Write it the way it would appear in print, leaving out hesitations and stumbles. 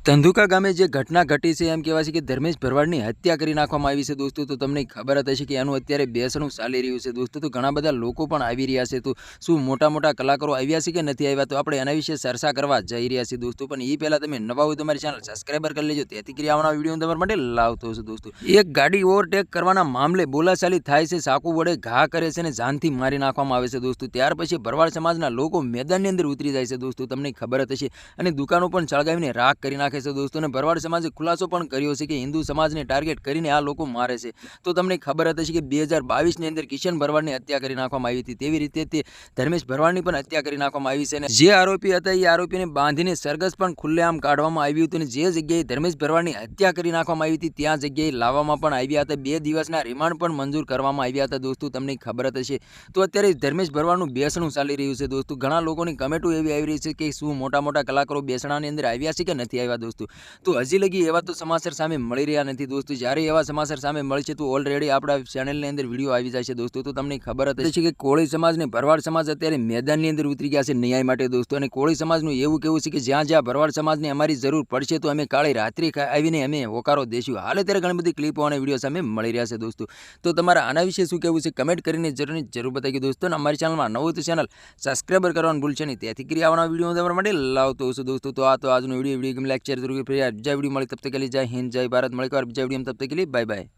ધંધુકા ગામે જે ઘટના ઘટી છે એમ કહેવાય છે કે ધર્મેશ ભરવાડની હત્યા કરી નાખવામાં આવી છે દોસ્તો। તો તમને ખબર જ હશે કે એનું અત્યારે બેસણું ચાલી રહ્યું છે દોસ્તો। તો ઘણા બધા લોકો પણ આવી રહ્યા છે। તો શું મોટા મોટા કલાકારો આવ્યા છે કે નથી આવ્યા, તો આપણે એના વિશે ચર્ચા કરવા જઈ રહ્યા છીએ દોસ્તો। પણ એ પહેલાં તમે નવા હોય તો મારી ચેનલ સબસ્ક્રાઈબર કરી લેજો, તેથી કરી આવવાના વિડીયો તમારા માટે લાવતો હશે દોસ્તો। એક ગાડી ઓવરટેક કરવાના મામલે બોલાચાલી થાય છે, ચાકુ વડે ઘા કરે છે અને જાનથી મારી નાખવામાં આવે છે દોસ્તો। ત્યાર પછી ભરવાડ સમાજના લોકો મેદાનની અંદર ઉતરી જાય છે દોસ્તો, તમને ખબર જ હશે, અને દુકાનો પણ સળગાવીને રાખ કરી નાખે છે દોસ્તો। અને ભરવાડ સમાજે ખુલાસો પણ કર્યો છે કે હિન્દુ સમાજને ટાર્ગેટ કરીને આ લોકો મારે છે। તો તમને ખબર જ હશે કે 2022ની અંદર કિશન ભરવાડની હત્યા કરી નાખવામાં આવી હતી, તેવી રીતે તે ધર્મેશ ભરવાડની પણ હત્યા કરી નાખવામાં આવી છે। અને જે આરોપી હતા એ આરોપીને બાંધીને સરઘસ પણ ખુલ્લેઆમ કાઢવામાં આવ્યું હતું, અને જે જગ્યાએ ધર્મેશ ભરવાડની હત્યા કરી નાખવામાં આવી હતી ત્યાં જગ્યાએ લાવવામાં પણ આવ્યા હતા। 2 દિવસના રિમાન્ડ પણ મંજૂર કરવામાં આવ્યા હતા દોસ્તો, તમને ખબર જ હશે। તો અત્યારે ધર્મેશ ભરવાડનું બેસણું ચાલી રહ્યું છે દોસ્તો। ઘણા લોકોની કમેન્ટો એવી આવી રહી છે કે શું મોટા મોટા કલાકારો બેસણાની અંદર આવ્યા છે કે નથી આવ્યા દોસ્તો। તો હજી લગી એવા તો સમાચાર સામે મળી રહ્યા નથી દોસ્તો। જ્યારે એવા સમાચાર સામે મળશે તો ઓલરેડી આપણા ચેનલની અંદર વિડીયો આવી જાય છે દોસ્તો। તો તમને ખબર જ છે કે કોળી સમાજ ને ભરવાડ સમાજ અત્યારે મેદાનની અંદર ઉતરી ગયા છે ન્યાય માટે દોસ્તો। અને કોળી સમાજનું એવું કહેવું છે કે જ્યાં જ્યાં ભરવાડ સમાજને અમારી જરૂર પડશે તો અમે કાળી રાત્રિ આવીને અમે હોકારો દેશું। હાલ અત્યારે ઘણી બધી ક્લિપો અને વિડીયો સામે મળી રહ્યા છે દોસ્તો। તો તમારા આના વિશે શું કહેવું છે કમેન્ટ કરીને જરૂર બતાવી દોસ્તો। અને અમારી ચેનલમાં નવું તો ચેનલ સબસ્ક્રાઈબર કરવાનું ભૂલશે નહીં, તેથી કરી આવવાના વિડીયો તમારા માટે લાવતો હશું દોસ્તો। તો આ તો આજનો વિડીયો ગમે લાઈક શેર જરૂર કરી, બીજા વિડીયો મળી તબ તક के लिए जय हिंद जय भारत, મળે બીજા વિડીયો તબ તક के लिए बाय बाय।